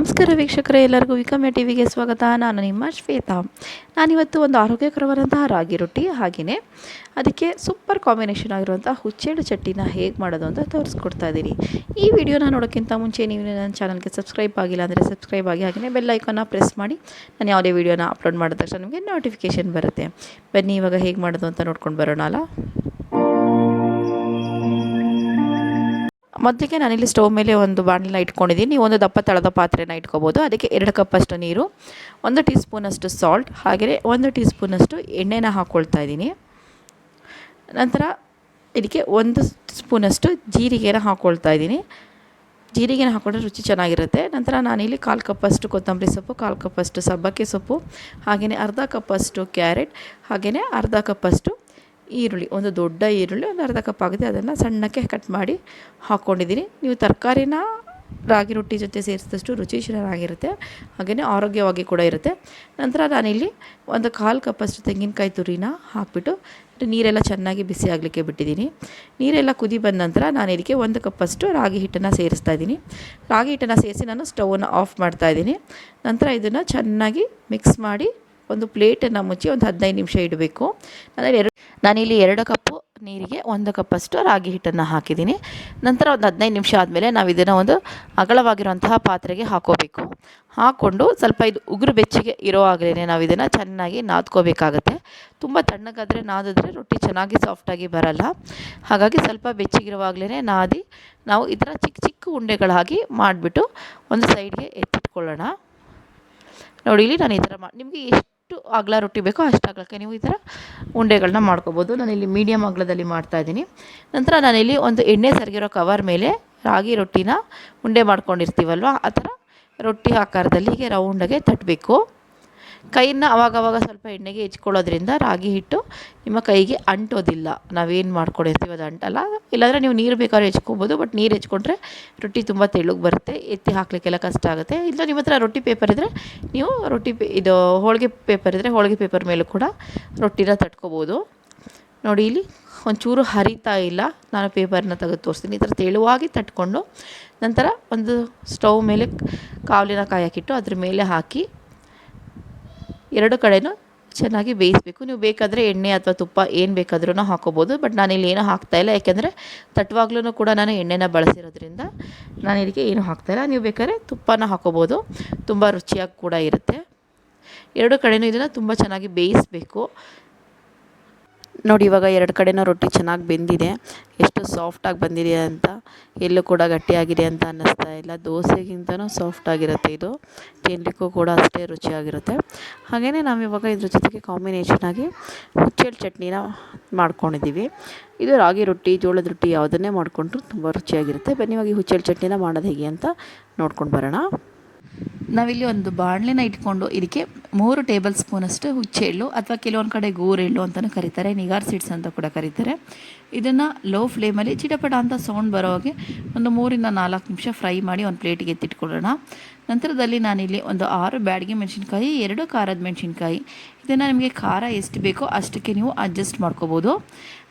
ನಮಸ್ಕಾರ ವೀಕ್ಷಕರೇ, ಎಲ್ಲರಿಗೂ ವಿಕಮ್ಯ ಟಿವಿಗೆ ಸ್ವಾಗತ. ನಾನು ನಿಮ್ಮ ಶ್ವೇತಾ. ನಾನಿವತ್ತು ಒಂದು ಆರೋಗ್ಯಕರವಾದಂತಹ ರಾಗಿ ರೊಟ್ಟಿ ಹಾಗೆಯೇ ಅದಕ್ಕೆ ಸೂಪರ್ ಕಾಂಬಿನೇಷನ್ ಆಗಿರುವಂಥ ಹುಚ್ಚೆಳ್ಳು ಚಟ್ನಿನ ಹೇಗೆ ಮಾಡೋದು ಅಂತ ತೋರಿಸ್ಕೊಡ್ತಾ ಇದ್ದೀನಿ. ಈ ವಿಡಿಯೋನ ನೋಡೋಕ್ಕಿಂತ ಮುಂಚೆ ನೀವು ನನ್ನ ಚಾನಲ್ಗೆ ಸಬ್ಸ್ಕ್ರೈಬ್ ಆಗಿಲ್ಲ ಅಂದರೆ ಸಬ್ಸ್ಕ್ರೈಬ್ ಆಗಿ, ಹಾಗೆಯೇ ಬೆಲ್ ಐಕಾನ್ನ ಪ್ರೆಸ್ ಮಾಡಿ. ನಾನು ಯಾವುದೇ ವಿಡಿಯೋನ ಅಪ್ಲೋಡ್ ಮಾಡಿದ ತಕ್ಷಣ ನಿಮಗೆ ನೋಟಿಫಿಕೇಷನ್ ಬರುತ್ತೆ. ಬನ್ನಿ ಇವಾಗ ಹೇಗೆ ಮಾಡೋದು ಅಂತ ನೋಡ್ಕೊಂಡು ಬರೋಣ ಅಲ್ಲ. ಮೊದಲಿಗೆ ನಾನಿಲ್ಲಿ ಸ್ಟವ್ ಮೇಲೆ ಒಂದು ಬಾಣಲೆನ ಇಟ್ಕೊಂಡಿದ್ದೀನಿ. ನೀವು ಒಂದು ದಪ್ಪ ತಳದ ಪಾತ್ರೆನ ಇಟ್ಕೋಬೋದು. ಅದಕ್ಕೆ 2 ಕಪ್ಪಷ್ಟು ನೀರು, 1 ಟೀ ಸ್ಪೂನಷ್ಟು ಸಾಲ್ಟ್, ಹಾಗೆಯೇ 1 ಟೀ ಸ್ಪೂನಷ್ಟು ಎಣ್ಣೆನ ಹಾಕ್ಕೊಳ್ತಾ ಇದ್ದೀನಿ. ನಂತರ ಇದಕ್ಕೆ 1 ಸ್ಪೂನಷ್ಟು ಜೀರಿಗೆನ ಹಾಕ್ಕೊಳ್ತಾ ಇದ್ದೀನಿ. ಜೀರಿಗೆನ ಹಾಕ್ಕೊಂಡ್ರೆ ರುಚಿ ಚೆನ್ನಾಗಿರುತ್ತೆ. ನಂತರ ನಾನಿಲ್ಲಿ 1/4 ಕಪ್ಪಷ್ಟು ಕೊತ್ತಂಬರಿ ಸೊಪ್ಪು, 1/4 ಕಪ್ಪಷ್ಟು ಸಬ್ಬಕ್ಕಿ ಸೊಪ್ಪು, ಹಾಗೆಯೇ ಅರ್ಧ ಕಪ್ಪಷ್ಟು ಕ್ಯಾರೆಟ್, ಹಾಗೆಯೇ ಅರ್ಧ ಕಪ್ಪಷ್ಟು ಈರುಳ್ಳಿ, ಒಂದು ದೊಡ್ಡ ಈರುಳ್ಳಿ ಒಂದು ಅರ್ಧ ಕಪ್ ಆಗುತ್ತೆ, ಅದನ್ನು ಸಣ್ಣಕ್ಕೆ ಕಟ್ ಮಾಡಿ ಹಾಕ್ಕೊಂಡಿದ್ದೀನಿ. ನೀವು ತರಕಾರಿನ ರಾಗಿ ರೊಟ್ಟಿ ಜೊತೆ ಸೇರಿಸಿದಷ್ಟು ರುಚಿ ಚೆನ್ನಾಗಿರುತ್ತೆ, ಹಾಗೆಯೇ ಆರೋಗ್ಯವಾಗಿ ಕೂಡ ಇರುತ್ತೆ. ನಂತರ ನಾನಿಲ್ಲಿ ಒಂದು 1/4 ಕಪ್ಪಷ್ಟು ತೆಂಗಿನಕಾಯಿ ತುರಿನ ಹಾಕಿಬಿಟ್ಟು ನೀರೆಲ್ಲ ಚೆನ್ನಾಗಿ ಬಿಸಿ ಆಗಲಿಕ್ಕೆ ಬಿಟ್ಟಿದ್ದೀನಿ. ನೀರೆಲ್ಲ ಕುದಿ ಬಂದ ನಂತರ ನಾನು ಇದಕ್ಕೆ 1 ಕಪ್ಪಷ್ಟು ರಾಗಿ ಹಿಟ್ಟನ್ನು ಸೇರಿಸ್ತಾ ಇದ್ದೀನಿ. ರಾಗಿ ಹಿಟ್ಟನ್ನು ಸೇರಿಸಿ ನಾನು ಸ್ಟವನ್ನು ಆಫ್ ಮಾಡ್ತಾಯಿದ್ದೀನಿ. ನಂತರ ಇದನ್ನು ಚೆನ್ನಾಗಿ ಮಿಕ್ಸ್ ಮಾಡಿ ಒಂದು ಪ್ಲೇಟನ್ನು ಮುಚ್ಚಿ ಒಂದು 15 ನಿಮಿಷ ಇಡಬೇಕು. ನಾನಿಲ್ಲಿ 2 ಕಪ್ಪು ನೀರಿಗೆ 1 ಕಪ್ಪಷ್ಟು ರಾಗಿ ಹಿಟ್ಟನ್ನು ಹಾಕಿದ್ದೀನಿ. ನಂತರ ಒಂದು 15 ನಿಮಿಷ ಆದಮೇಲೆ ನಾವು ಇದನ್ನು ಒಂದು ಅಗಲವಾಗಿರುವಂತಹ ಪಾತ್ರೆಗೆ ಹಾಕೋಬೇಕು. ಹಾಕ್ಕೊಂಡು ಸ್ವಲ್ಪ ಇದು ಉಗುರು ಬೆಚ್ಚಗೆ ಇರೋ ಆಗಲೇ ನಾವು ಇದನ್ನು ಚೆನ್ನಾಗಿ ನಾದ್ಕೋಬೇಕಾಗತ್ತೆ. ತುಂಬ ತಣ್ಣಗಾದರೆ ನಾದಿದ್ರೆ ರೊಟ್ಟಿ ಚೆನ್ನಾಗಿ ಸಾಫ್ಟಾಗಿ ಬರಲ್ಲ. ಹಾಗಾಗಿ ಸ್ವಲ್ಪ ಬೆಚ್ಚಗಿರುವಾಗಲೇ ನಾದಿ ನಾವು ಈ ಥರ ಚಿಕ್ಕ ಚಿಕ್ಕ ಉಂಡೆಗಳಾಗಿ ಮಾಡಿಬಿಟ್ಟು ಒಂದು ಸೈಡ್ಗೆ ಎತ್ತಿಟ್ಕೊಳ್ಳೋಣ. ನೋಡಿ, ಇಲ್ಲಿ ನಾನು ಈ ಥರ ನಿಮಗೆ ಎಷ್ಟು ಅಗಲ ರೊಟ್ಟಿ ಬೇಕೋ ಅಷ್ಟು ಅಗಲಕ್ಕೆ ನೀವು ಈ ಥರ ಉಂಡೆಗಳನ್ನ ಮಾಡ್ಕೋಬೋದು. ನಾನಿಲ್ಲಿ ಮೀಡಿಯಮ್ ಅಗಲದಲ್ಲಿ ಮಾಡ್ತಾಯಿದ್ದೀನಿ. ನಂತರ ನಾನಿಲ್ಲಿ ಒಂದು ಎಣ್ಣೆ ಸರಿಗಿರೋ ಕವರ್ ಮೇಲೆ ರಾಗಿ ರೊಟ್ಟಿನ ಉಂಡೆ ಮಾಡ್ಕೊಂಡಿರ್ತೀವಲ್ವ, ಆ ಥರ ರೊಟ್ಟಿ ಆಕಾರದಲ್ಲಿ ಹೀಗೆ ರೌಂಡಾಗೆ ತಟ್ಟಬೇಕು. ಕೈಯನ್ನು ಆವಾಗವಾಗ ಸ್ವಲ್ಪ ಎಣ್ಣೆಗೆ ಹೆಚ್ಕೊಳ್ಳೋದ್ರಿಂದ ರಾಗಿ ಹಿಟ್ಟು ನಿಮ್ಮ ಕೈಗೆ ಅಂಟೋದಿಲ್ಲ. ನಾವೇನು ಮಾಡ್ಕೊಂಡಿರ್ತೀವಿ ಅದು ಅಂಟಲ್ಲ. ಇಲ್ಲಾಂದರೆ ನೀವು ನೀರು ಬೇಕಾದ್ರೆ ಹೆಚ್ಕೋಬೋದು, ಬಟ್ ನೀರು ಹೆಚ್ಕೊಂಡ್ರೆ ರೊಟ್ಟಿ ತುಂಬ ತೆಳ್ಳಗೆ ಬರುತ್ತೆ, ಎತ್ತಿ ಹಾಕಲಿಕ್ಕೆಲ್ಲ ಕಷ್ಟ ಆಗುತ್ತೆ. ಇಲ್ಲ ನಿಮ್ಮ ಹತ್ರ ರೊಟ್ಟಿ ಪೇಪರ್ ಇದ್ದರೆ ನೀವು ಇದು ಹೋಳಿಗೆ ಪೇಪರ್ ಇದ್ದರೆ ಹೋಳಿಗೆ ಪೇಪರ್ ಮೇಲೂ ಕೂಡ ರೊಟ್ಟಿನ ತಟ್ಕೋಬೋದು. ನೋಡಿ, ಇಲ್ಲಿ ಒಂಚೂರು ಹರಿತಾ ಇಲ್ಲ. ನಾನು ಪೇಪರ್ನ ತೆಗೆದು ತೋರಿಸ್ತೀನಿ. ಈ ಥರ ತೆಳುವಾಗಿ ತಟ್ಕೊಂಡು ನಂತರ ಒಂದು ಸ್ಟವ್ ಮೇಲೆ ಕಾವಲಿನ ಕಾಯಕ್ಕಿಟ್ಟು ಅದ್ರ ಮೇಲೆ ಹಾಕಿ 2 ಕಡೆನೂ ಚೆನ್ನಾಗಿ ಬೇಯಿಸಬೇಕು. ನೀವು ಬೇಕಾದರೆ ಎಣ್ಣೆ ಅಥವಾ ತುಪ್ಪ ಏನು ಬೇಕಾದ್ರೂ ಹಾಕೋಬೋದು, ಬಟ್ ನಾನಿಲ್ಲಿ ಏನೂ ಹಾಕ್ತಾಯಿಲ್ಲ. ಯಾಕೆಂದರೆ ತಟ್ಟುವಾಗ್ಲೂ ಕೂಡ ನಾನು ಎಣ್ಣೆನ ಬಳಸಿರೋದ್ರಿಂದ ನಾನು ಇದಕ್ಕೆ ಏನೂ ಹಾಕ್ತಾಯಿಲ್ಲ. ನೀವು ಬೇಕಾದ್ರೆ ತುಪ್ಪನ ಹಾಕೋಬೋದು, ತುಂಬ ರುಚಿಯಾಗಿ ಕೂಡ ಇರುತ್ತೆ. 2 ಕಡೆನೂ ಇದನ್ನು ತುಂಬ ಚೆನ್ನಾಗಿ ಬೇಯಿಸಬೇಕು. ನೋಡಿ, ಇವಾಗ 2 ಕಡೆನೂ ರೊಟ್ಟಿ ಚೆನ್ನಾಗಿ ಬೆಂದಿದೆ. ಎಷ್ಟು ಸಾಫ್ಟಾಗಿ ಬಂದಿದೆ ಅಂತ, ಎಲ್ಲೂ ಕೂಡ ಗಟ್ಟಿಯಾಗಿದೆ ಅಂತ ಅನ್ನಿಸ್ತಾ ಇಲ್ಲ. ದೋಸೆಗಿಂತನೂ ಸಾಫ್ಟಾಗಿರುತ್ತೆ ಇದು, ತಿನ್ನಲಿಕ್ಕೂ ಕೂಡ ಅಷ್ಟೇ ರುಚಿಯಾಗಿರುತ್ತೆ. ಹಾಗೆಯೇ ನಾವಿವಾಗ ಇದ್ರ ಜೊತೆಗೆ ಕಾಂಬಿನೇಷನಾಗಿ ಹುಚ್ಚೆಳ್ಳು ಚಟ್ನಿನ ಮಾಡ್ಕೊಂಡಿದ್ದೀವಿ. ಇದು ರಾಗಿ ರೊಟ್ಟಿ, ಜೋಳದ ರೊಟ್ಟಿ ಯಾವುದನ್ನೇ ಮಾಡಿಕೊಂಡ್ರು ತುಂಬ ರುಚಿಯಾಗಿರುತ್ತೆ. ಬನ್ನಿ ಇವಾಗ ಈ ಹುಚ್ಚೆಳ್ಳು ಚಟ್ನಿನ ಮಾಡೋದು ಹೇಗೆ ಅಂತ ನೋಡ್ಕೊಂಡು ಬರೋಣ. ನಾವಿಲ್ಲಿ ಒಂದು ಬಾಣಲೆನ ಇಟ್ಕೊಂಡು ಇದಕ್ಕೆ 3 ಟೇಬಲ್ ಸ್ಪೂನಷ್ಟು ಹುಚ್ಚೆಳ್ಳು ಅಥವಾ ಕೆಲವೊಂದು ಕಡೆ ಗೋರೆಳ್ಳು ಅಂತಲೂ ಕರೀತಾರೆ, ನಿಗಾರ್ ಸೀಡ್ಸ್ ಅಂತ ಕೂಡ ಕರೀತಾರೆ. ಇದನ್ನು ಲೋ ಫ್ಲೇಮಲ್ಲಿ ಚಿಟಪಟ ಅಂತ ಸೌಂಡ್ ಬರೋ ಹಾಗೆ ಒಂದು 3 ರಿಂದ 4 ನಿಮಿಷ ಫ್ರೈ ಮಾಡಿ ಒಂದು ಪ್ಲೇಟಿಗೆ ಎತ್ತಿಟ್ಕೊಳ್ಳೋಣ. ನಂತರದಲ್ಲಿ ನಾನಿಲ್ಲಿ ಒಂದು 6 ಬ್ಯಾಡಗಿ ಮೆಣಸಿನ್ಕಾಯಿ, 2 ಖಾರದ ಮೆಣಸಿನ್ಕಾಯಿ, ಇದನ್ನು ನಿಮಗೆ ಖಾರ ಎಷ್ಟು ಬೇಕೋ ಅಷ್ಟಕ್ಕೆ ನೀವು ಅಡ್ಜಸ್ಟ್ ಮಾಡ್ಕೋಬೋದು.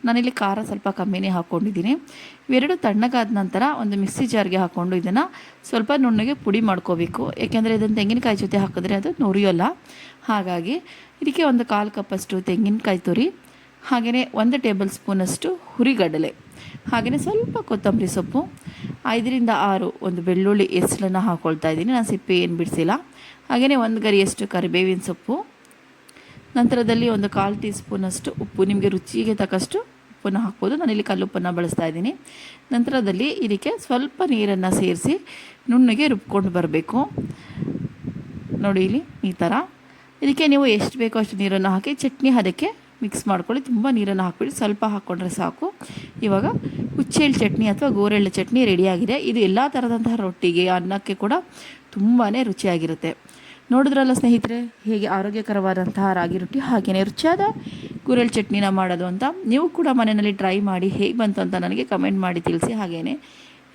ನಾನಿಲ್ಲಿ ಖಾರ ಸ್ವಲ್ಪ ಕಮ್ಮಿನೇ ಹಾಕ್ಕೊಂಡಿದ್ದೀನಿ. ಇವೆರಡು ತಣ್ಣಗಾದ ನಂತರ ಒಂದು ಮಿಕ್ಸಿ ಜಾರ್ಗೆ ಹಾಕ್ಕೊಂಡು ಇದನ್ನು ಸ್ವಲ್ಪ ನುಣ್ಣಗೆ ಪುಡಿ ಮಾಡ್ಕೋಬೇಕು. ಯಾಕೆಂದರೆ ಇದನ್ನು ತೆಂಗಿನಕಾಯಿ ಜೊತೆ ಹಾಕಿದ್ರೆ ಅದು ನುರಿಯೋಲ್ಲ. ಹಾಗಾಗಿ ಇದಕ್ಕೆ ಒಂದು 1/4 ಕಪ್ಪಷ್ಟು ತೆಂಗಿನಕಾಯಿ ತುರಿ, ಹಾಗೆಯೇ 1 ಟೇಬಲ್ ಸ್ಪೂನಷ್ಟು ಹುರಿಗಡಲೆ, ಹಾಗೆಯೇ ಸ್ವಲ್ಪ ಕೊತ್ತಂಬರಿ ಸೊಪ್ಪು, 5 ರಿಂದ 6 ಒಂದು ಬೆಳ್ಳುಳ್ಳಿ ಎಸಳನ್ನು ಹಾಕ್ಕೊಳ್ತಾ ಇದ್ದೀನಿ. ನಾನು ಸಿಪ್ಪೆ ಏನು ಬಿಡಿಸಿಲ್ಲ. ಹಾಗೆಯೇ 1 ಗರಿಯಷ್ಟು ಕರಿಬೇವಿನ ಸೊಪ್ಪು, ನಂತರದಲ್ಲಿ ಒಂದು 1/4 ಟೀ ಸ್ಪೂನಷ್ಟು ಉಪ್ಪು, ನಿಮಗೆ ರುಚಿಗೆ ತಕ್ಕಷ್ಟು ಉಪ್ಪನ್ನು ಹಾಕ್ಬೋದು. ನಾನಿಲ್ಲಿ ಕಲ್ಲುಪ್ಪನ್ನು ಬಳಸ್ತಾ ಇದ್ದೀನಿ. ನಂತರದಲ್ಲಿ ಇದಕ್ಕೆ ಸ್ವಲ್ಪ ನೀರನ್ನು ಸೇರಿಸಿ ನುಣ್ಣಗೆ ರುಬ್ಕೊಂಡು ಬರಬೇಕು. ನೋಡಿ, ಇಲ್ಲಿ ಈ ಥರ ಇದಕ್ಕೆ ನೀವು ಎಷ್ಟು ಬೇಕೋ ಅಷ್ಟು ನೀರನ್ನು ಹಾಕಿ ಚಟ್ನಿ ಅದಕ್ಕೆ ಮಿಕ್ಸ್ ಮಾಡ್ಕೊಳ್ಳಿ. ತುಂಬ ನೀರನ್ನು ಹಾಕ್ಬಿಟ್ಟು ಸ್ವಲ್ಪ ಹಾಕ್ಕೊಂಡ್ರೆ ಸಾಕು. ಇವಾಗ ಹುಚ್ಚೆಳ್ಳು ಚಟ್ನಿ ಅಥವಾ ಗೋರೆಳ್ಳು ಚಟ್ನಿ ರೆಡಿಯಾಗಿದೆ. ಇದು ಎಲ್ಲ ಥರದಂತಹ ರೊಟ್ಟಿಗೆ, ಅನ್ನಕ್ಕೆ ಕೂಡ ತುಂಬಾ ರುಚಿಯಾಗಿರುತ್ತೆ. ನೋಡಿದ್ರಲ್ಲ ಸ್ನೇಹಿತರೆ, ಹೇಗೆ ಆರೋಗ್ಯಕರವಾದಂತಹ ರಾಗಿ ರೊಟ್ಟಿ ಹಾಗೆಯೇ ರುಚಿಯಾದ ಗೋರೆಳ್ಳು ಚಟ್ನಿನ ಮಾಡೋದು ಅಂತ. ನೀವು ಕೂಡ ಮನೆಯಲ್ಲಿ ಟ್ರೈ ಮಾಡಿ ಹೇಗೆ ಬಂತು ಅಂತ ನನಗೆ ಕಮೆಂಟ್ ಮಾಡಿ ತಿಳಿಸಿ. ಹಾಗೆಯೇ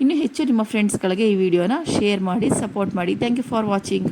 ಇನ್ನೂ ಹೆಚ್ಚು ನಿಮ್ಮ ಫ್ರೆಂಡ್ಸ್ಗಳಿಗೆ ಈ ವಿಡಿಯೋನ ಶೇರ್ ಮಾಡಿ ಸಪೋರ್ಟ್ ಮಾಡಿ. Thank you for watching.